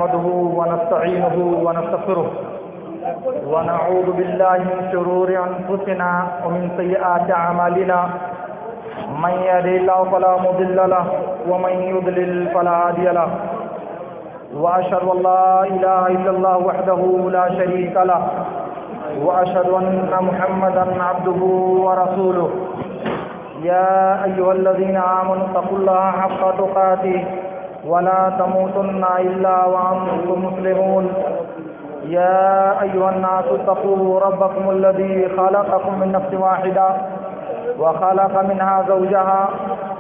نحمده ونستعينه ونستغفره ونعوذ بالله من شرور أنفسنا ومن سيئات أعمالنا من يهده الله فلا مضل له ومن يضلل فلا هادي له وأشهد أن لا إله إلا الله وحده لا شريك له وأشهد أن محمدا عبده ورسوله يا أيها الذين آمنوا اتقوا الله حق تقاته ولا تموتن إلا وأنتم مسلمون يا أيها الناس اتقوا ربكم الذي خلقكم من نفس واحدة وخلق منها زوجها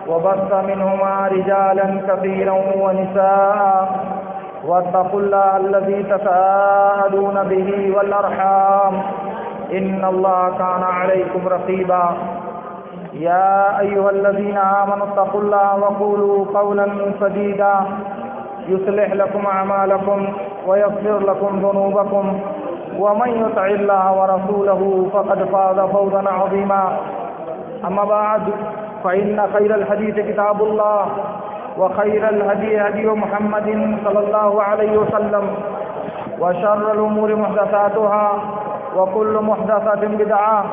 وبث منهما رجالا كثيرا ونساء واتقوا الله الذي تساءلون به والأرحام إن الله كان عليكم رقيبا يا أيها الذين آمنوا اتقوا الله وقولوا قولا سديدا يصلح لكم أعمالكم ويغفر لكم ذنوبكم ومن يطع الله ورسوله فقد فاز فوزا عظيما أما بعد فإن خير الحديث كتاب الله وخير الهدي هدي محمد صلى الله عليه وسلم وشر الأمور محدثاتها وكل محدثة بدعة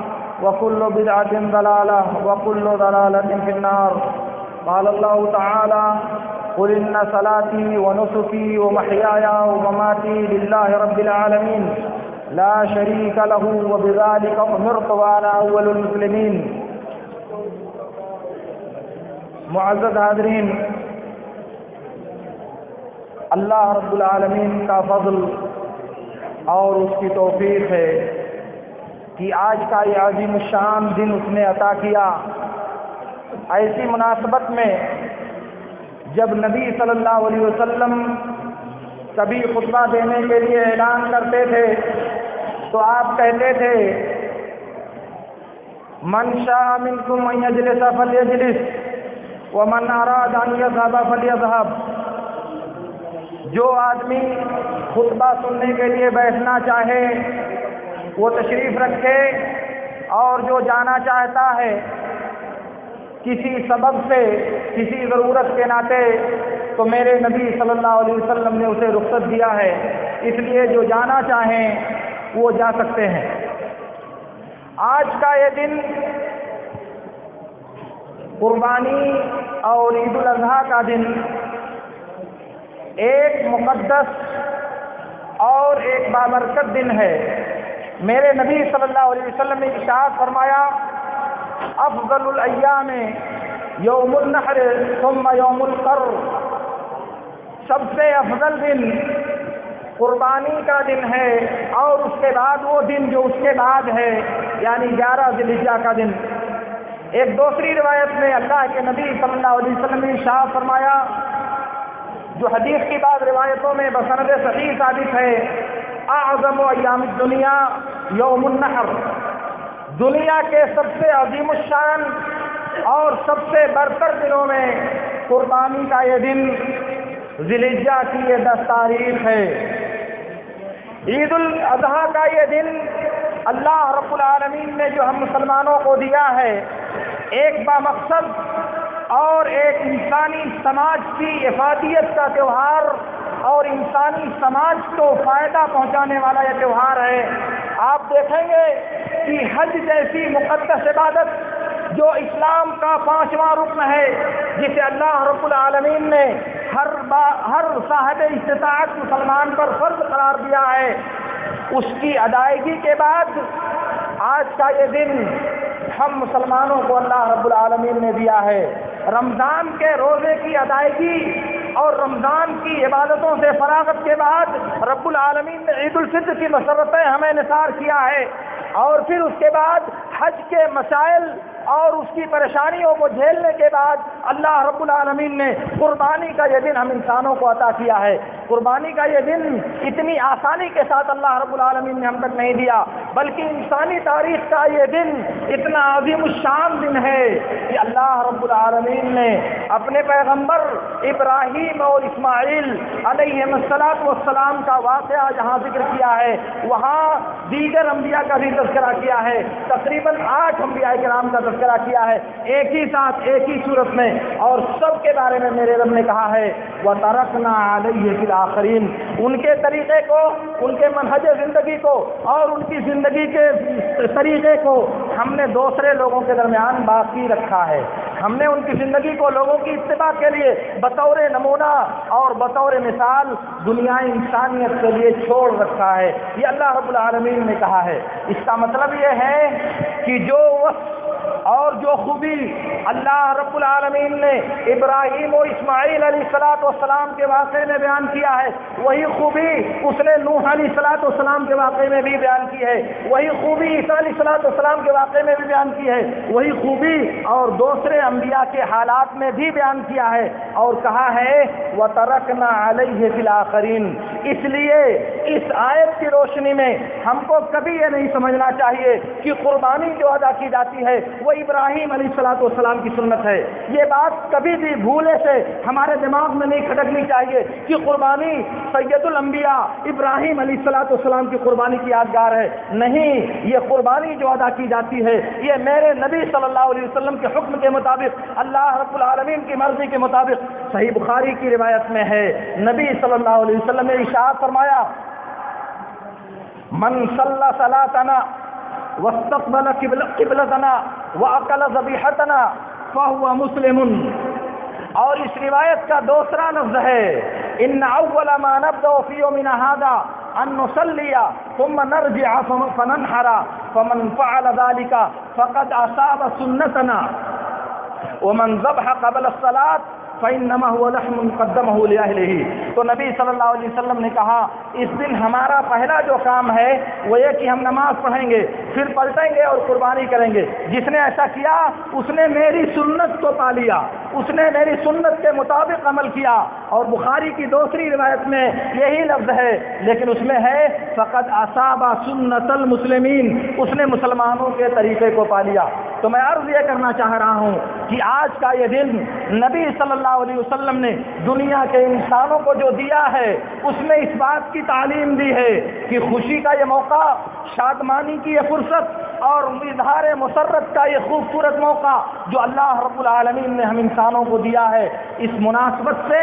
وكل بدعة ضلالة وكل ضلالة في النار قال الله تعالى قل إن صلاتي ونسكي ومحياي ومماتي لله رب العالمين لا شريك له وبذلك أمرت وأنا أول المسلمين. معزز حاضرین، اللہ رب العالمین کا فضل اور اس کی توفیق ہے کہ آج کا یہ عظیم الشان دن اس نے عطا کیا. ایسی مناسبت میں جب نبی صلی اللہ علیہ وسلم کبھی خطبہ دینے کے لیے اعلان کرتے تھے تو آپ کہتے تھے من شاء منکم ان یجلس فلیجلس ومن اراد ان یذهب فلیذهب. جو آدمی خطبہ سننے کے لیے بیٹھنا چاہے وہ تشریف رکھے، اور جو جانا چاہتا ہے کسی سبب سے، کسی ضرورت کے ناطے، تو میرے نبی صلی اللہ علیہ وسلم نے اسے رخصت دیا ہے. اس لیے جو جانا چاہیں وہ جا سکتے ہیں. آج کا یہ دن قربانی اور عید الاضحیٰ کا دن ایک مقدس اور ایک بابرکت دن ہے. میرے نبی صلی اللہ علیہ وسلم نے ارشاد فرمایا افضل الایام یوم النحر ثم یوم القر. سب سے افضل دن قربانی کا دن ہے اور اس کے بعد وہ دن جو اس کے بعد ہے، یعنی 11 ذی الحجہ کا دن. ایک دوسری روایت میں اللہ کے نبی صلی اللہ علیہ وسلم نے ارشاد فرمایا، جو حدیث کی بعض روایتوں میں بسند صحیح ثابت ہے، اعظم ایام الدنیا یوم النحر. دنیا کے سب سے عظیم الشان اور سب سے برتر دنوں میں قربانی کا یہ دن ذی الحجہ کی یہ 10 تاریخ ہے. عید الاضحیٰ کا یہ دن اللہ رب العالمین نے جو ہم مسلمانوں کو دیا ہے، ایک بامقصد اور ایک انسانی سماج کی افادیت کا تہوار اور انسانی سماج کو فائدہ پہنچانے والا یہ تہوار ہے. آپ دیکھیں گے کہ حج جیسی مقدس عبادت جو اسلام کا 5واں رکن ہے، جسے اللہ رب العالمین نے ہر صاحب استطاعت مسلمان پر فرض قرار دیا ہے، اس کی ادائیگی کے بعد آج کا یہ دن ہم مسلمانوں کو اللہ رب العالمین نے دیا ہے. رمضان کے روزے کی ادائیگی اور رمضان کی عبادتوں سے فراغت کے بعد رب العالمین نے عید الفطر کی مسرتیں ہمیں نثار کیا ہے، اور پھر اس کے بعد حج کے مسائل اور اس کی پریشانیوں کو جھیلنے کے بعد اللہ رب العالمین نے قربانی کا یہ دن ہم انسانوں کو عطا کیا ہے. قربانی کا یہ دن اتنی آسانی کے ساتھ اللہ رب العالمین نے ہم تک نہیں دیا، بلکہ انسانی تاریخ کا یہ دن اتنا عظیم الشان دن ہے کہ اللہ رب العالمین نے اپنے پیغمبر ابراہیم اور اسماعیل علیہ السلام کا واقعہ جہاں ذکر کیا ہے، وہاں دیگر انبیاء کا بھی تذکرہ کیا ہے. تقریباً تقریباً 8 انبیاء کرام کا تذکرہ کیا ہے ایک ہی ساتھ ایک ہی صورت میں، اور سب کے بارے میں میرے رب نے کہا ہے وَتَرَكْنَا عَلَيْهِ فِي الْآخِرِينَ، ان کے طریقے کو، ان کے منہج زندگی کو اور ان کی زندگی کے طریقے کو ہم نے دوسرے لوگوں کے درمیان باقی رکھا ہے۔ ہم نے ان کی زندگی کو لوگوں کی اتباع کے لیے بطور نمونہ اور بطور مثال دنیا انسانیت کے لیے چھوڑ رکھا ہے۔ یہ اللہ رب العالمین نے کہا ہے۔ اس کا مطلب یہ ہے کہ جو وصف اور جو خوبی اللہ رب العالمین نے ابراہیم و اسماعیل علیہ الصلوۃ والسلام کے واقعے میں بیان کیا ہے، وہی خوبی اس نے نوح علیہ الصلوۃ والسلام کے واقعے میں بھی بیان کی ہے، وہی خوبی عیسیٰ علیہ الصلوۃ والسلام کے واقعے میں بھی بیان کی ہے، وہی خوبی اور دوسرے انبیاء کے حالات میں بھی بیان کیا ہے، اور کہا ہے وَتَرَكْنَا عَلَيْهِ فِي الْآخِرِينَ۔ اس لیے اس آیت کی روشنی میں ہم کو کبھی یہ نہیں سمجھنا چاہیے کہ قربانی جو ادا کی جاتی ہے وہ ابراہیم علیہ الصلوۃ والسلام کی سنت ہے۔ یہ بات کبھی بھی بھولے سے ہمارے دماغ میں نہیں کھٹکنی چاہیے کہ قربانی سید الانبیاء ابراہیم علیہ الصلوۃ والسلام کی قربانی کی یادگار ہے۔ نہیں، یہ قربانی جو ادا کی جاتی ہے یہ میرے نبی صلی اللہ علیہ وسلم کے حکم کے مطابق، اللہ رب العالمین کی مرضی کے مطابق صحیح بخاری کی روایت میں ہے۔ نبی صلی اللہ علیہ وسلم نے ارشاد فرمایا من صلی صلاتنا واستقبل قبلتنا واکل ذبیحتنا فهو مسلم۔ اور اس روایت کا دوسرا لفظ ہے ان اول ما نبدا في يومنا هذا ان نصلي ثم نرجع فننحر فمن فعل ذلك فقد اصاب سنتنا ومن ذبح قبل الصلاه فإنما هو لحم قدمه لأهله۔ تو نبی صلی اللہ علیہ وسلم نے کہا اس دن ہمارا پہلا جو کام ہے وہ یہ کہ ہم نماز پڑھیں گے، پھر پلٹیں گے اور قربانی کریں گے۔ جس نے ایسا کیا اس نے میری سنت کو پا لیا، اس نے میری سنت کے مطابق عمل کیا۔ اور بخاری کی دوسری روایت میں یہی لفظ ہے، لیکن اس میں ہے فقد اصاب سنت المسلمین، اس نے مسلمانوں کے طریقے کو پا لیا۔ تو میں عرض یہ کرنا چاہ رہا ہوں کہ آج کا یہ دن نبی صلی اللہ علیہ وسلم نے دنیا کے انسانوں کو جو دیا ہے اس میں اس بات کی تعلیم دی ہے کہ خوشی کا یہ موقع، شادمانی کی یہ فرصت اور اظہار مسرت کا یہ خوبصورت موقع جو اللہ رب العالمین نے ہم انسانوں کو دیا ہے، اس مناسبت سے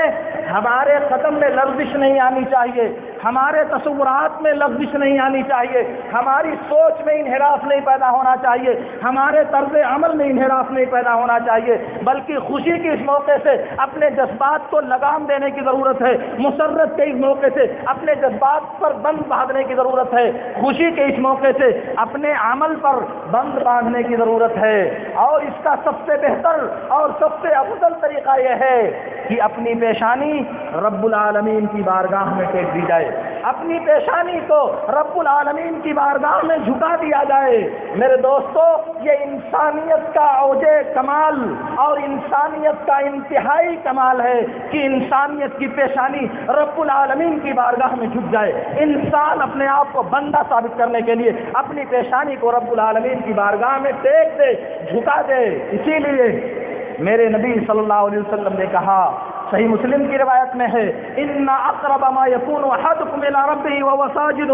ہمارے قدم میں لغزش نہیں آنی چاہیے، ہمارے تصورات میں لغزش نہیں آنی چاہیے، ہماری سوچ میں انحراف نہیں پیدا ہونا چاہیے، ہمارے طرز عمل میں انحراف نہیں پیدا ہونا چاہیے، بلکہ خوشی کے اس موقع سے اپنے جذبات کو لگام دینے کی ضرورت ہے، مسرت کے اس موقع سے اپنے جذبات پر بند باندھنے کی ضرورت ہے، خوشی کے اس موقع سے اپنے عمل پر بند باندھنے کی ضرورت ہے۔ اور اس کا سب سے بہتر اور سب سے افضل طریقہ یہ ہے کہ اپنی پیشانی رب العالمین کی بارگاہ میں ٹیک دی جائے، اپنی پیشانی کو رب العالمین کی بارگاہ میں جھکا دیا جائے۔ میرے دوستو، یہ انسانیت کا اوج کمال اور انسانیت کا انتہائی کمال ہے کہ انسانیت کی پیشانی رب العالمین کی بارگاہ میں جھک جائے۔ انسان اپنے آپ کو بندہ ثابت کرنے کے لیے اپنی پیشانی کو رب العالمین کی بارگاہ میں ٹیک دے، جھکا دے۔ اسی لیے میرے نبی صلی اللہ علیہ وسلم نے کہا، صحیح مسلم کی روایت میں ہے ان اقرب ما یکون احدکم الی ربہ وهو ساجد،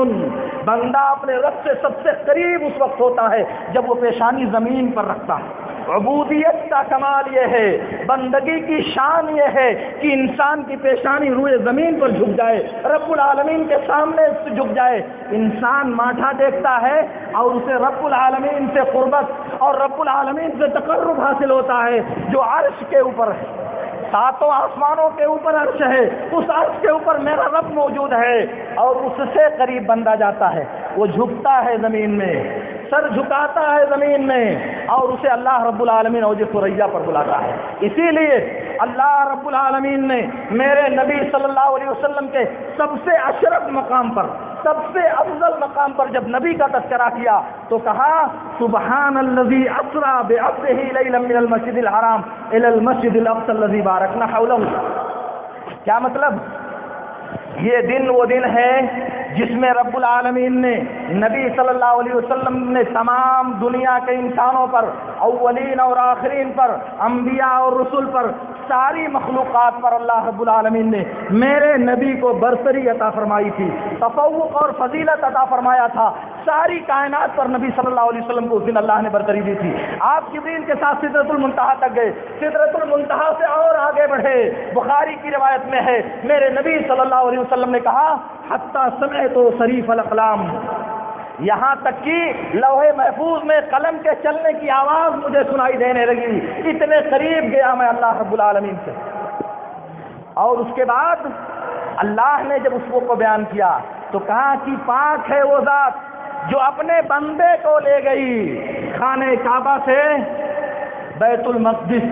بندہ اپنے رب سے سب سے قریب اس وقت ہوتا ہے جب وہ پیشانی زمین پر رکھتا ہے۔ عبودیت کا کمال یہ ہے، بندگی کی شان یہ ہے کہ انسان کی پیشانی روئے زمین پر جھک جائے، رب العالمین کے سامنے جھک جائے۔ انسان ماٹھا دیکھتا ہے اور اسے رب العالمین سے قربت اور رب العالمین سے تقرب حاصل ہوتا ہے جو عرش کے اوپر ہے، ساتوں آسمانوں کے اوپر عرش ہے، اس عرش کے اوپر میرا رب موجود ہے، اور اس سے قریب بندہ جاتا ہے، وہ جھکتا ہے زمین میں، سر جھکاتا ہے زمین میں، اور اسے اللہ رب العالمین اوج ثریا پر بلاتا ہے۔ اسی لیے اللہ رب العالمین نے میرے نبی صلی اللہ علیہ وسلم کے سب سے اشرف مقام پر، سب سے افضل مقام پر جب نبی کا تذکرہ کیا تو کہا سبحان الذی اسری بعبدہ لیلا من المسجد الحرام الی المسجد الاقصی الذی بارکنا حولہ۔ کیا مطلب؟ یہ دن وہ دن ہے جس میں رب العالمین نے نبی صلی اللہ علیہ وسلم نے تمام دنیا کے انسانوں پر، اولین اور آخرین پر، انبیاء اور رسل پر ساری مخلوقات پر اللہ رب العالمین نے میرے نبی کو برتری عطا فرمائی تھی، تفوق اور فضیلت عطا فرمایا تھا۔ ساری کائنات پر نبی صلی اللہ علیہ وسلم کو اس دن اللہ نے برتری دی تھی۔ آپ جبریل کے ساتھ سدرۃ المنتہا تک گئے، سدرۃ المنتہا سے اور آگے بڑھے۔ بخاری کی روایت میں ہے میرے نبی صلی اللہ علیہ وسلم نے کہا حتی سمعت صریف الاقلام، یہاں تک کہ لوح محفوظ میں قلم کے چلنے کی آواز مجھے سنائی دینے لگی، اتنے قریب گیا میں اللہ رب العالمین سے۔ اور اس کے بعد اللہ نے جب اس کو بیان کیا تو کہا کہ پاک ہے وہ ذات جو اپنے بندے کو لے گئی خانہ کعبہ سے بیت المقدس،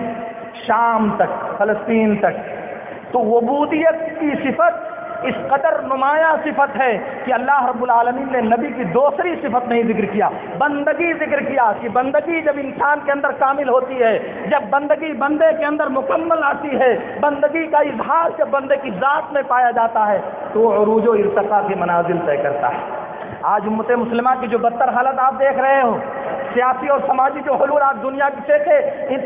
شام تک، فلسطین تک۔ تو عبودیت کی صفت اس قدر نمایاں صفت ہے کہ اللہ رب العالمین نے نبی کی دوسری صفت نہیں ذکر کیا، بندگی ذکر کیا کہ بندگی جب انسان کے اندر کامل ہوتی ہے، جب بندگی بندے کے اندر مکمل آتی ہے، بندگی کا اظہار جب بندے کی ذات میں پایا جاتا ہے تو عروج و ارتقاء کی منازل طے کرتا ہے۔ آج امت مسلمہ کی جو بدتر حالت آپ دیکھ رہے ہو، سیاسی اور سماجی جو حلول آپ دنیا کے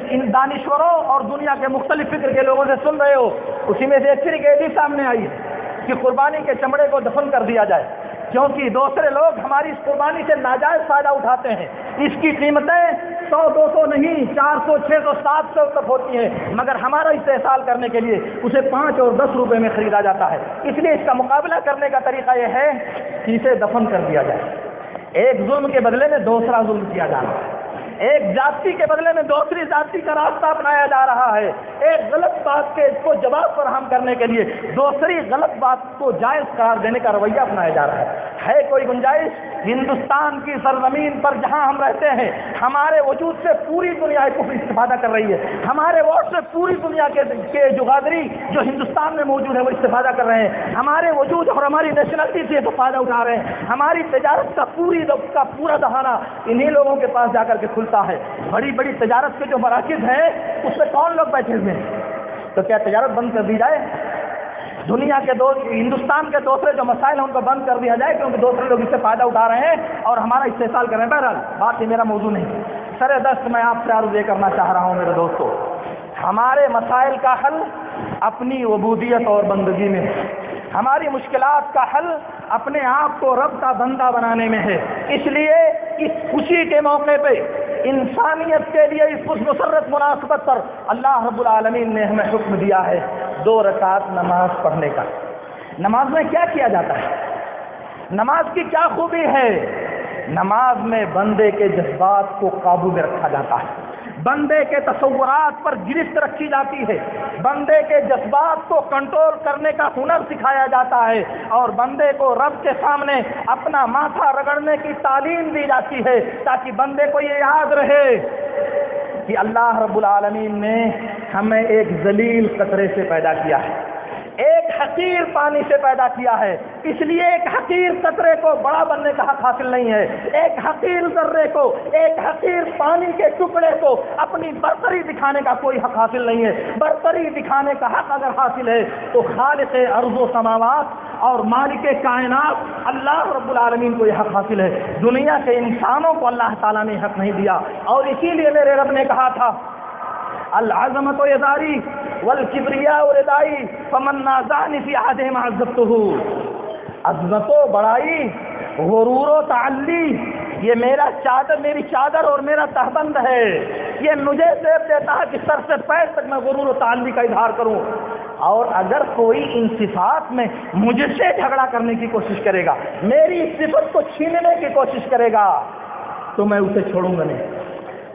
ان دانشوروں اور دنیا کے مختلف فکر کے لوگوں سے سن رہے ہو، اسی میں سے ایک ٹریجڈی سامنے آئی ہے کہ قربانی کے چمڑے کو دفن کر دیا جائے، کیونکہ دوسرے لوگ ہماری اس قربانی سے ناجائز فائدہ اٹھاتے ہیں۔ اس کی قیمتیں 100-200 نہیں، 400 600 700 تک ہوتی ہیں، مگر ہمارا استحصال کرنے کے لیے اسے 5 اور 10 روپے میں خریدا جاتا ہے۔ اس لیے اس کا مقابلہ کرنے کا طریقہ یہ ہے کہ اسے دفن کر دیا جائے۔ ایک ظلم کے بدلے میں دوسرا ظلم کیا جا رہا ہے، ایک جاتی کے بدلے میں دوسری جاتی کا راستہ اپنایا جا رہا ہے، ایک غلط بات کے کو جواب فراہم کرنے کے لیے دوسری غلط بات کو جائز قرار دینے کا رویہ اپنایا جا رہا ہے کوئی گنجائش ہندوستان کی سرزمین پر جہاں ہم رہتے ہیں، ہمارے وجود سے پوری دنیا کفر استفادہ کر رہی ہے، ہمارے ووٹ سے پوری دنیا کے جغادری جو ہندوستان میں موجود ہے وہ استفادہ کر رہے ہیں، ہمارے وجود اور ہماری نیشنلٹی سے تو فائدہ اٹھا رہے ہیں، ہماری تجارت کا پورا دہانہ انہی لوگوں کے پاس جا کر کے کھلتا ہے۔ بڑی بڑی تجارت کے جو مراکز ہیں اس میں کون لوگ بیٹھے ہوئے ہیں؟ تو کیا تجارت بند کر دی جائے؟ دنیا کے ہندوستان کے دوسرے جو مسائل ہیں ان کو بند کر دیا جائے کیونکہ دوسرے لوگ اس سے فائدہ اٹھا رہے ہیں اور ہمارا استحصال کر رہے ہیں؟ بہرحال بات یہ میرا موضوع نہیں، سر دست میں آپ سے عرض یہ کرنا چاہ رہا ہوں میرے دوستو، ہمارے مسائل کا حل اپنی عبودیت اور بندگی میں ہے، ہماری مشکلات کا حل اپنے آپ کو رب کا بندہ بنانے میں ہے۔ اس لیے اس خوشی کے موقع پہ انسانیت کے لیے اس خوش مسرت مناسبت پر اللہ رب العالمین نے ہمیں حکم دیا ہے 2 رکعت نماز پڑھنے کا۔ نماز میں کیا کیا جاتا ہے؟ نماز کی کیا خوبی ہے؟ نماز میں بندے کے جذبات کو قابو میں رکھا جاتا ہے، بندے کے تصورات پر گرفت رکھی جاتی ہے، بندے کے جذبات کو کنٹرول کرنے کا ہنر سکھایا جاتا ہے اور بندے کو رب کے سامنے اپنا ماتھا رگڑنے کی تعلیم دی جاتی ہے تاکہ بندے کو یہ یاد رہے کہ اللہ رب العالمین نے ہمیں ایک ذلیل قطرے سے پیدا کیا ہے، ایک حقیر پانی سے پیدا کیا ہے، اس لیے ایک حقیر قطرے کو بڑا بننے کا حق حاصل نہیں ہے، ایک حقیر ذرے کو، ایک حقیر پانی کے ٹکڑے کو اپنی برتری دکھانے کا کوئی حق حاصل نہیں ہے۔ برتری دکھانے کا حق اگر حاصل ہے تو خالق ارض و سماوات اور مالک کائنات اللہ رب العالمین کو یہ حق حاصل ہے، دنیا کے انسانوں کو اللہ تعالیٰ نے حق نہیں دیا۔ اور اسی لیے میرے رب نے کہا تھا العظمت ازاری والکبریاء ردائی فمن نازعنی فی احدہما عذبتہ، عظمت و بڑائی، غرور و تعلی، یہ میری چادر اور میرا تہبند ہے، یہ مجھے زیب دیتا ہے کہ سر سے پیر تک میں غرور و تعلی کا اظہار کروں، اور اگر کوئی ان صفات میں مجھ سے جھگڑا کرنے کی کوشش کرے گا، میری صفت کو چھیننے کی کوشش کرے گا تو میں اسے چھوڑوں گا نہیں،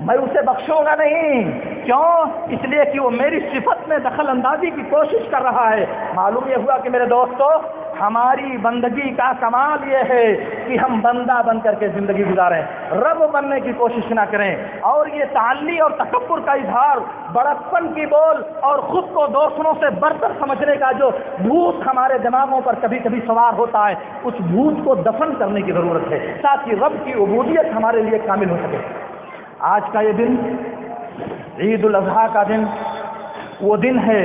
میں اسے بخشوں گا نہیں۔ کیوں؟ اس لیے کہ وہ میری صفت میں دخل اندازی کی کوشش کر رہا ہے۔ معلوم یہ ہوا کہ میرے دوستو ہماری بندگی کا کمال یہ ہے کہ ہم بندہ بن کر کے زندگی گزاریں، رب بننے کی کوشش نہ کریں، اور یہ تعلی اور تکبر کا اظہار، بڑکپن کی بول اور خود کو دوسروں سے برتر سمجھنے کا جو بھوت ہمارے دماغوں پر کبھی کبھی سوار ہوتا ہے، اس بھوت کو دفن کرنے کی ضرورت ہے تاکہ رب کی عبودیت ہمارے لیے کامل ہو سکے۔ آج کا یہ دن عید الاضحیٰ کا دن وہ دن ہے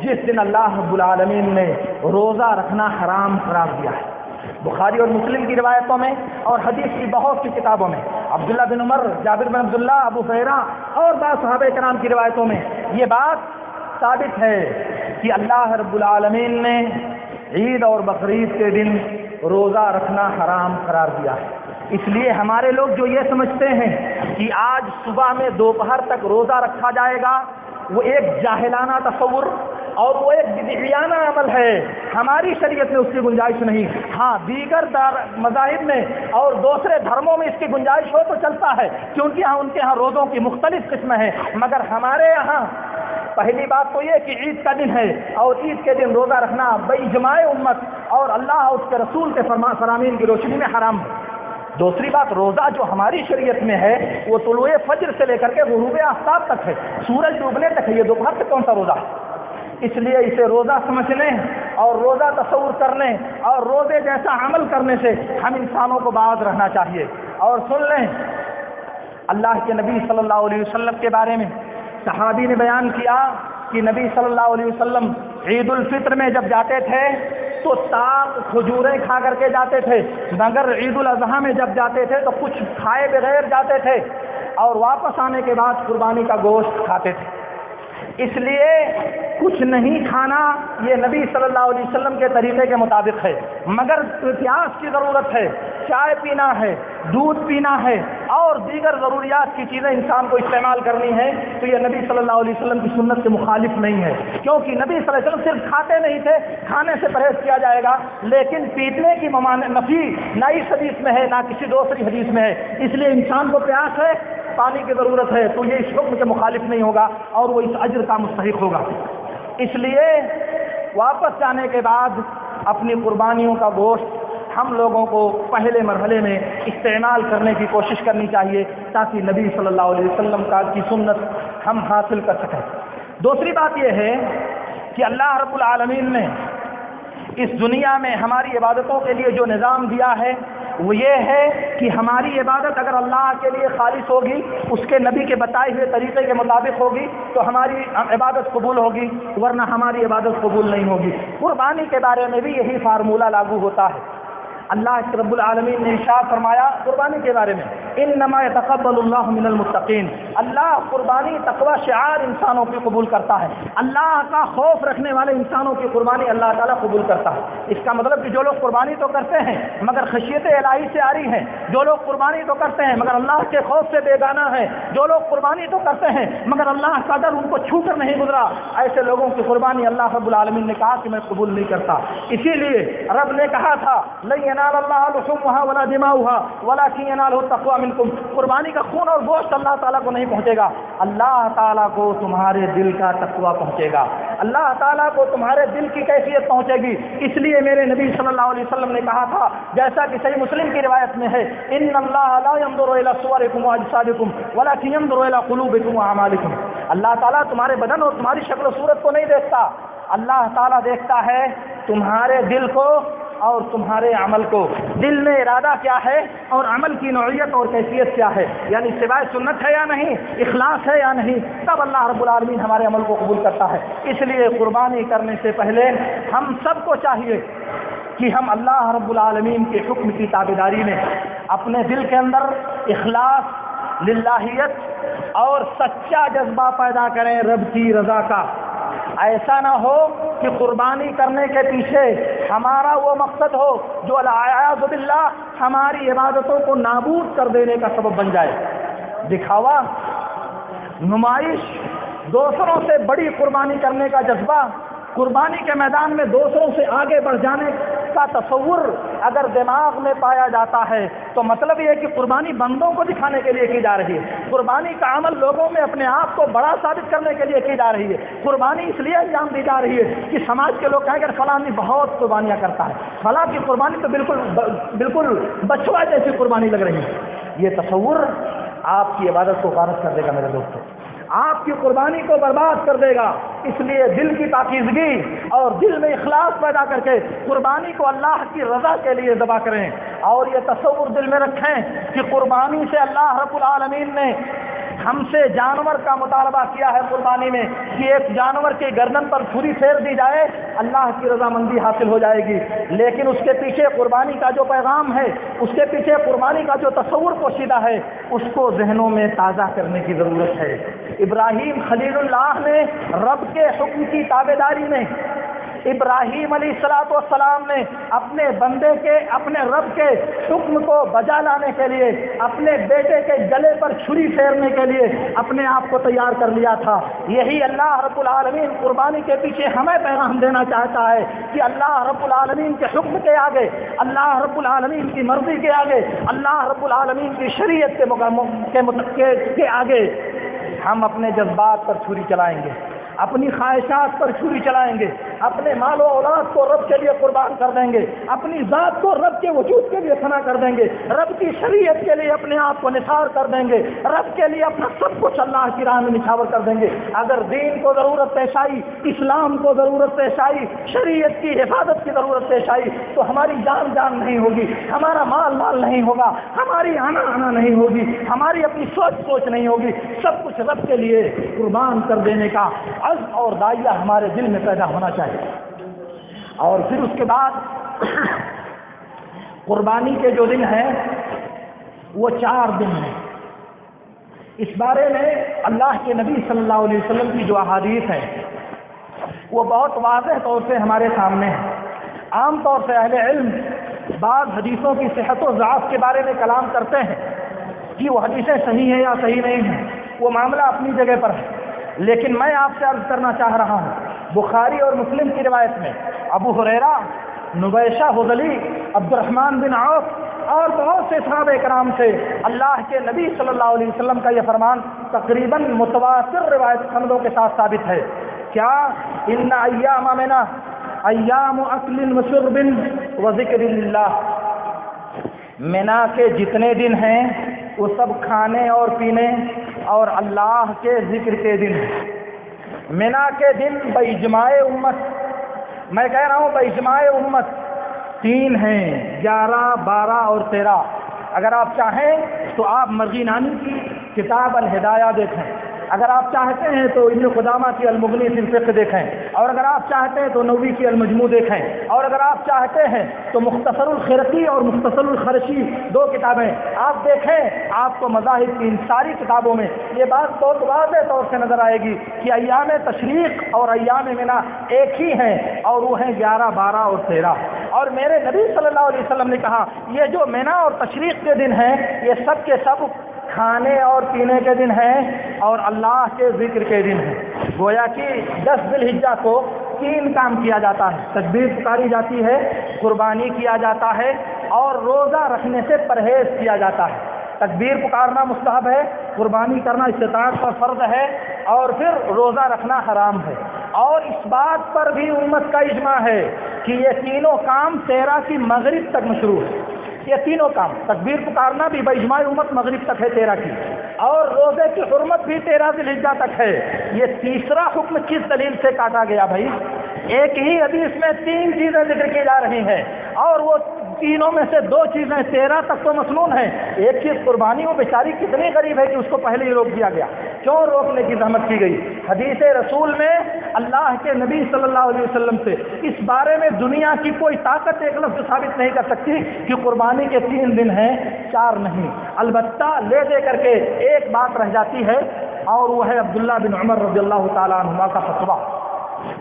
جس دن اللہ رب العالمین نے روزہ رکھنا حرام قرار دیا ہے۔ بخاری اور مسلم کی روایتوں میں اور حدیث کی بہت سی کتابوں میں عبداللہ بن عمر، جابر بن عبداللہ، ابو ہریرہ اور بعض صحابہ کرام کی روایتوں میں یہ بات ثابت ہے کہ اللہ رب العالمین نے عید اور بقرعید کے دن روزہ رکھنا حرام قرار دیا ہے۔ اس لیے ہمارے لوگ جو یہ سمجھتے ہیں کہ آج صبح میں دوپہر تک روزہ رکھا جائے گا، وہ ایک جاہلانہ تصور اور وہ ایک بدعیانہ عمل ہے۔ ہماری شریعت میں اس کی گنجائش نہیں۔ ہاں دیگر مذاہب میں اور دوسرے دھرموں میں اس کی گنجائش ہو تو چلتا ہے، کیونکہ ان کے ہاں روزوں کی مختلف قسمیں ہیں، مگر ہمارے یہاں پہلی بات تو یہ کہ عید کا دن ہے اور عید کے دن روزہ رکھنا باجماع امت اور اللہ اور اس کے رسول کے فرامین کی روشنی میں حرام ہے۔ دوسری بات، روزہ جو ہماری شریعت میں ہے وہ طلوع فجر سے لے کر کے غروب آفتاب تک ہے، سورج ڈوبنے تک ہے۔ یہ دوپہر سے کون سا روزہ ہے؟ اس لیے اسے روزہ سمجھنے اور روزہ تصور کرنے اور روزے جیسا عمل کرنے سے ہم انسانوں کو باز رہنا چاہیے۔ اور سن لیں، اللہ کے نبی صلی اللہ علیہ وسلم کے بارے میں صحابی نے بیان کیا کہ نبی صلی اللہ علیہ وسلم عید الفطر میں جب جاتے تھے تو تاک کھجوریں کھا کر کے جاتے تھے، مگر عید الاضحیٰ میں جب جاتے تھے تو کچھ کھائے بغیر جاتے تھے اور واپس آنے کے بعد قربانی کا گوشت کھاتے تھے۔ اس لیے کچھ نہیں کھانا یہ نبی صلی اللہ علیہ وسلم کے طریقے کے مطابق ہے، مگر احتیاط کی ضرورت ہے۔ چائے پینا ہے، دودھ پینا ہے اور دیگر ضروریات کی چیزیں انسان کو استعمال کرنی ہے تو یہ نبی صلی اللہ علیہ وسلم کی سنت کے مخالف نہیں ہے، کیونکہ نبی صلی اللہ علیہ وسلم صرف کھاتے نہیں تھے، کھانے سے پرہیز کیا جائے گا، لیکن پینے کی نفی نہ اس حدیث میں ہے نہ کسی دوسری حدیث میں ہے۔ اس لیے انسان کو پیاس ہے، پانی کی ضرورت ہے تو یہ اس حکم کے مخالف نہیں ہوگا اور وہ اس اجر کا مستحق ہوگا۔ اس لیے واپس جانے کے بعد اپنی قربانیوں کا گوشت ہم لوگوں کو پہلے مرحلے میں استعمال کرنے کی کوشش کرنی چاہیے تاکہ نبی صلی اللہ علیہ وسلم کی سنت ہم حاصل کر سکیں۔ دوسری بات یہ ہے کہ اللہ رب العالمین نے اس دنیا میں ہماری عبادتوں کے لیے جو نظام دیا ہے وہ یہ ہے کہ ہماری عبادت اگر اللہ کے لیے خالص ہوگی، اس کے نبی کے بتائے ہوئے طریقے کے مطابق ہوگی تو ہماری عبادت قبول ہوگی، ورنہ ہماری عبادت قبول نہیں ہوگی۔ قربانی کے بارے میں بھی یہی فارمولہ لاگو ہوتا ہے۔ اللہ رب العالمین نے ارشاد فرمایا قربانی کے بارے میں، انما يتقبل اللہ من المتقین، اللہ قربانی تقوی شعار انسانوں کی قبول کرتا ہے، اللہ کا خوف رکھنے والے انسانوں کی قربانی اللہ تعالیٰ قبول کرتا ہے۔ اس کا مطلب کہ جو لوگ قربانی تو کرتے ہیں مگر خشیت الہی سے آری ہیں، جو لوگ قربانی تو کرتے ہیں مگر اللہ کے خوف سے بیگانہ ہیں، جو لوگ قربانی تو کرتے ہیں مگر اللہ کا ڈر ان کو چھو کر نہیں گزرا، ایسے لوگوں کی قربانی اللہ رب العالمین نے کہا کہ میں قبول نہیں کرتا۔ اسی لیے رب نے کہا تھا لن ينال الله لحومها ولا دماؤها ولكن يناله التقوى منكم، قربانی کا خون اور گوشت اللہ تعالیٰ کو نہیں پہنچے گا، اللہ تعالیٰ کو تمہارے دل کا تقوی پہنچے گا، اللہ تعالیٰ کو تمہارے دل کی کیفیت پہنچے گی۔ اس لیے میرے نبی صلی اللہ علیہ وسلم نے کہا تھا، جیسا کہ صحیح مسلم کی روایت میں ہے، ان اللہ لا ينظر الى صوركم واجسادكم ولكن ينظر الى قلوبكم واعمالكم، اللہ تعالیٰ تمہارے بدن اور تمہاری شکل و صورت کو نہیں دیکھتا، اللہ تعالیٰ دیکھتا ہے تمہارے دل کو اور تمہارے عمل کو، دل میں ارادہ کیا ہے اور عمل کی نوعیت اور کیفیت کیا ہے، یعنی سوائے سنت ہے یا نہیں، اخلاص ہے یا نہیں، تب اللہ رب العالمین ہمارے عمل کو قبول کرتا ہے۔ اس لیے قربانی کرنے سے پہلے ہم سب کو چاہیے کہ ہم اللہ رب العالمین کے حکم کی تابعداری میں اپنے دل کے اندر اخلاص، للہیت اور سچا جذبہ پیدا کریں رب کی رضا کا۔ ایسا نہ ہو کہ قربانی کرنے کے پیچھے ہمارا وہ مقصد ہو جو والعیاذ باللہ ہماری عبادتوں کو نابود کر دینے کا سبب بن جائے۔ دکھاوا، نمائش، دوسروں سے بڑی قربانی کرنے کا جذبہ، قربانی کے میدان میں دوسروں سے آگے بڑھ جانے کا تصور اگر دماغ میں پایا جاتا ہے تو مطلب یہ ہے کہ قربانی بندوں کو دکھانے کے لیے کی جا رہی ہے، قربانی کا عمل لوگوں میں اپنے آپ کو بڑا ثابت کرنے کے لیے کی جا رہی ہے، قربانی اس لیے انجام دی جا رہی ہے کہ سماج کے لوگ کہیں کہ فلاں بہت قربانیاں کرتا ہے، فلاں کی قربانی تو بالکل بچوا جیسی قربانی لگ رہی ہے۔ یہ تصور آپ کی عبادت کو غارت کر دے گا میرے دوستوں، آپ کی قربانی کو برباد کر دے گا۔ اس لیے دل کی پاکیزگی اور دل میں اخلاص پیدا کر کے قربانی کو اللہ کی رضا کے لیے ذبح کریں، اور یہ تصور دل میں رکھیں کہ قربانی سے اللہ رب العالمین نے ہم سے جانور کا مطالبہ کیا ہے قربانی میں کہ ایک جانور کے گردن پر چھری پھیر دی جائے، اللہ کی رضامندی حاصل ہو جائے گی، لیکن اس کے پیچھے قربانی کا جو پیغام ہے، اس کے پیچھے قربانی کا جو تصور پوشیدہ ہے، اس کو ذہنوں میں تازہ کرنے کی ضرورت ہے۔ ابراہیم خلیل اللہ نے رب کے حکم کی تابعداری میں، ابراہیم علیہ الصلوۃ والسلام نے اپنے بندے کے، اپنے رب کے حکم کو بجا لانے کے لیے، اپنے بیٹے کے گلے پر چھری پھیرنے کے لیے اپنے آپ کو تیار کر لیا تھا۔ یہی اللہ رب العالمین قربانی کے پیچھے ہمیں پیغام دینا چاہتا ہے کہ اللہ رب العالمین کے حکم کے آگے، اللہ رب العالمین کی مرضی کے آگے، اللہ رب العالمین کی شریعت کے آگے ہم اپنے جذبات پر چھری چلائیں گے، اپنی خواہشات پر چھری چلائیں گے، اپنے مال و اولاد کو رب کے لیے قربان کر دیں گے، اپنی ذات کو رب کے وجود کے لیے فنا کر دیں گے، رب کی شریعت کے لیے اپنے آپ کو نثار کر دیں گے، رب کے لیے اپنا سب کچھ اللہ کی راہ میں نچھاور کر دیں گے۔ اگر دین کو ضرورت پیش آئی، اسلام کو ضرورت پیش آئی، شریعت کی حفاظت کی ضرورت پیش آئی تو ہماری جان جان نہیں ہوگی، ہمارا مال مال نہیں ہوگا، ہماری آنا آنا نہیں ہوگی، ہماری اپنی سوچ نہیں ہوگی، سب کچھ رب کے لیے قربان کر دینے کا عزم اور داعیہ ہمارے دل میں پیدا ہونا چاہیے۔ اور پھر اس کے بعد قربانی کے جو دن ہیں وہ 4 دن ہیں۔ اس بارے میں اللہ کے نبی صلی اللہ علیہ وسلم کی جو احادیث ہیں وہ بہت واضح طور سے ہمارے سامنے ہیں۔ عام طور سے اہل علم بعض حدیثوں کی صحت و ضعف کے بارے میں کلام کرتے ہیں کہ وہ حدیثیں صحیح ہیں یا صحیح نہیں ہیں، وہ معاملہ اپنی جگہ پر ہے، لیکن میں آپ سے عرض کرنا چاہ رہا ہوں، بخاری اور مسلم کی روایت میں ابو ہریرہ، نبیشہ حذلی، عبد الرحمن بن عوف اور بہت سے صحابہ کرام سے اللہ کے نبی صلی اللہ علیہ وسلم کا یہ فرمان تقریباً متواتر روایت سندوں کے ساتھ ثابت ہے۔ کیا؟ ان ایام منا ایام اکل و شرب و ذکر اللہ، منا کے جتنے دن ہیں وہ سب کھانے اور پینے اور اللہ کے ذکر کے دن ہیں۔ منا کے دن باجماع امت، میں کہہ رہا ہوں باجماع امت 3 ہیں، 11، 12 اور 13۔ اگر آپ چاہیں تو آپ مرغی نانی کی کتاب الہدایہ دیکھیں، اگر آپ چاہتے ہیں تو ابن قدامہ کی المغنی فی الفقہ دیکھیں، اور اگر آپ چاہتے ہیں تو نووی کی المجموع دیکھیں، اور اگر آپ چاہتے ہیں تو مختصر الخرقی اور مختصر الخرشی 2 کتابیں آپ دیکھیں، آپ کو مذاہب کی ان ساری کتابوں میں یہ بات بہت واضح طور سے نظر آئے گی کہ ایام تشریق اور ایام منا ایک ہی ہیں، اور وہ ہیں 11، 12 اور 13۔ اور میرے نبی صلی اللہ علیہ وسلم نے کہا یہ جو منا اور تشریق کے دن ہیں یہ سب کے سب کھانے اور پینے کے دن ہیں اور اللہ کے ذکر کے دن ہیں۔ گویا کہ 10 ذی الحجہ کو 3 کام کیا جاتا ہے، تکبیر پکاری جاتی ہے، قربانی کیا جاتا ہے اور روزہ رکھنے سے پرہیز کیا جاتا ہے۔ تکبیر پکارنا مستحب ہے، قربانی کرنا استطاعت پر فرض ہے، اور پھر روزہ رکھنا حرام ہے۔ اور اس بات پر بھی امت کا اجماع ہے کہ یہ تینوں کام 13 کی مغرب تک مشروع ہے۔ یہ تینوں کام، تکبیر پکارنا بھی باجماع امت مغرب تک ہے 13 کی، اور روزے کی حرمت بھی 13 ذی الحجہ تک ہے۔ یہ تیسرا حکم کس دلیل سے کاٹا گیا بھائی؟ ایک ہی حدیث میں 3 چیزیں ذکر کی جا رہی ہیں، اور وہ تینوں میں سے 2 چیزیں 13 تک تو مسنون ہیں۔ ایک چیز قربانی، وہ بیچاری کتنی غریب ہے کہ اس کو پہلے ہی روک دیا گیا، کیوں روکنے کی زحمت کی گئی؟ حدیث رسول میں اللہ کے نبی صلی اللہ علیہ وسلم سے اس بارے میں دنیا کی کوئی طاقت ایک لفظ ثابت نہیں کر سکتی کہ قربانی کے 3 دن ہیں، 4 نہیں۔ البتہ لے دے کر کے ایک بات رہ جاتی ہے، اور وہ ہے عبداللہ بن عمر رضی اللہ تعالیٰ عنہما کا فتویٰ۔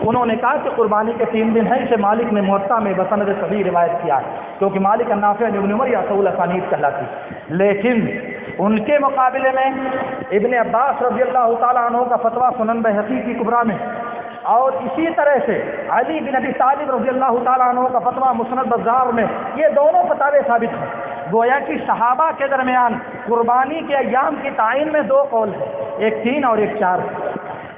انہوں نے کہا کہ قربانی کے 3 دن ہیں، اسے مالک نے موطا میں بسند صحیح روایت کیا ہے، کیونکہ مالک النافع ابن عمر یا اصول اسانید کہلاتی۔ لیکن ان کے مقابلے میں ابن عباس رضی اللہ تعالیٰ عنہ کا فتویٰ سنن بہقی کی کبریٰ میں، اور اسی طرح سے علی بن ابی طالب رضی اللہ تعالیٰ عنہ کا فتویٰ مسند بزار میں، یہ دونوں فتاوے ثابت ہیں۔ گویا کہ صحابہ کے درمیان قربانی کے ایام کی تعین میں 2 قول ہیں، ایک 3 اور ایک 4۔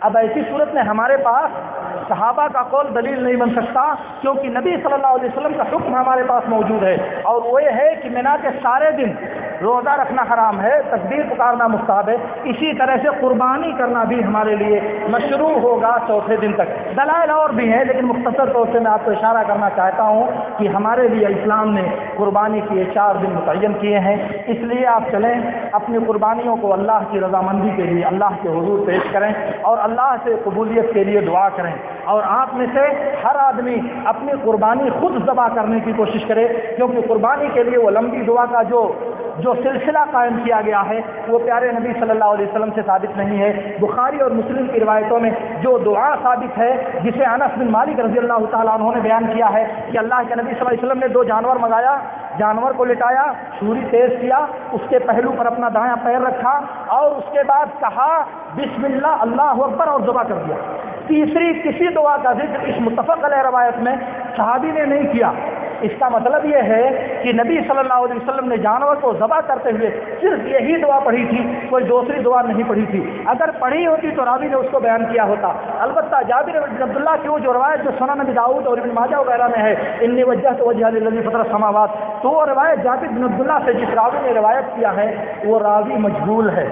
اب ایسی صورت میں ہمارے پاس صحابہ کا قول دلیل نہیں بن سکتا، کیونکہ نبی صلی اللہ علیہ وسلم کا حکم ہمارے پاس موجود ہے، اور وہ یہ ہے کہ منا کے سارے دن روزہ رکھنا حرام ہے، تکبیر پکارنا مستحب ہے۔ اسی طرح سے قربانی کرنا بھی ہمارے لیے مشروع ہوگا 4تھے دن تک۔ دلائل اور بھی ہیں، لیکن مختصر طور سے میں آپ کو اشارہ کرنا چاہتا ہوں کہ ہمارے لیے اسلام نے قربانی کے 4 دن متعین کیے ہیں۔ اس لیے آپ چلیں اپنی قربانیوں کو اللہ کی رضامندی کے لیے اللہ کے حضور پیش کریں، اور اللہ سے قبولیت کے لیے دعا کریں۔ اور آپ میں سے ہر آدمی اپنی قربانی خود ذبح کرنے کی کوشش کرے، کیونکہ قربانی کے لیے وہ لمبی دعا کا جو سلسلہ قائم کیا گیا ہے وہ پیارے نبی صلی اللہ علیہ وسلم سے ثابت نہیں ہے۔ بخاری اور مسلم کی روایتوں میں جو دعا ثابت ہے، جسے انس بن مالک رضی اللہ تعالیٰ عنہ نے بیان کیا ہے کہ اللہ کے نبی صلی اللہ علیہ وسلم نے 2 جانور منگایا، جانور کو لٹایا، چھری تیز کیا، اس کے پہلو پر اپنا دایاں پیر رکھا اور اس کے بعد کہا بسم اللہ اللہ اکبر اور ذبح کر دیا۔ تیسری کسی دعا کا ذکر اس متفق علیہ روایت میں صحابی نے نہیں کیا۔ اس کا مطلب یہ ہے کہ نبی صلی اللہ علیہ وسلم نے جانور کو ذبح کرتے ہوئے صرف یہی دعا پڑھی تھی، کوئی دوسری دعا نہیں پڑھی تھی۔ اگر پڑھی ہوتی تو راوی نے اس کو بیان کیا ہوتا۔ البتہ جابر بن عبداللہ کی وہ جو روایت جو سنن نبی داؤد اور ابن ماجہ وغیرہ میں ہے، انی وجہت وجہ للذی فطر السماوات، تو وہ روایت جابر بن عبداللہ سے جس راوی نے روایت کیا ہے وہ راوی مجہول ہے۔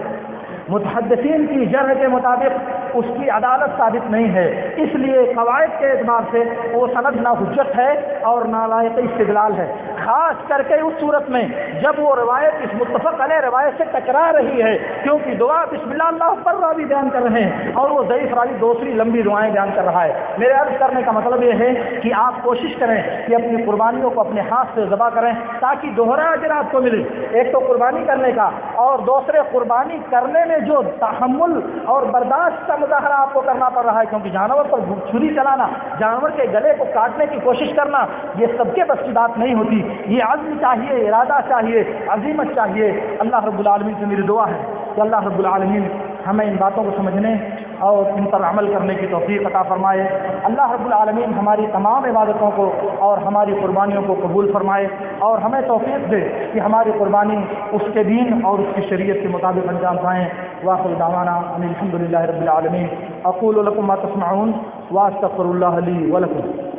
محدثین کی جرح کے مطابق اس کی عدالت ثابت نہیں ہے، اس لیے قواعد کے اعتبار سے وہ سند نہ حجت ہے اور نہ لائق استدلال ہے، خاص کر کے اس صورت میں جب وہ روایت اس متفق علیہ روایت سے ٹکرا رہی ہے، کیونکہ دعا بسم اللہ اللہ پر راوی بیان کر رہے ہیں اور وہ ضعیف راوی دوسری لمبی دعائیں بیان کر رہا ہے۔ میرے عرض کرنے کا مطلب یہ ہے کہ آپ کوشش کریں کہ اپنی قربانیوں کو اپنے ہاتھ سے ذبح کریں تاکہ دوہرا اجر آپ کو ملے، ایک تو قربانی کرنے کا اور دوسرے قربانی کرنے میں جو تحمل اور برداشت کا مظاہرہ آپ کو کرنا پڑ رہا ہے، کیونکہ جانور پر چھری چلانا، جانور کے گلے کو کاٹنے کی کوشش کرنا، یہ سب کے بس کی بات نہیں ہوتی، یہ عزم چاہیے، ارادہ چاہیے، عزیمت چاہیے۔ اللہ رب العالمین سے میری دعا ہے کہ اللہ رب العالمین ہمیں ان باتوں کو سمجھنے اور ان پر عمل کرنے کی توفیق عطا فرمائے۔ اللہ رب العالمین ہماری تمام عبادتوں کو اور ہماری قربانیوں کو قبول فرمائے اور ہمیں توفیق دے کہ ہماری قربانی اس کے دین اور اس کی شریعت کے مطابق انجام پائیں۔ وآخر دعوانا ان الحمد للہ رب العالمین۔ اقول لکم ما تسمعون واستغفر اللہ لی ولکم۔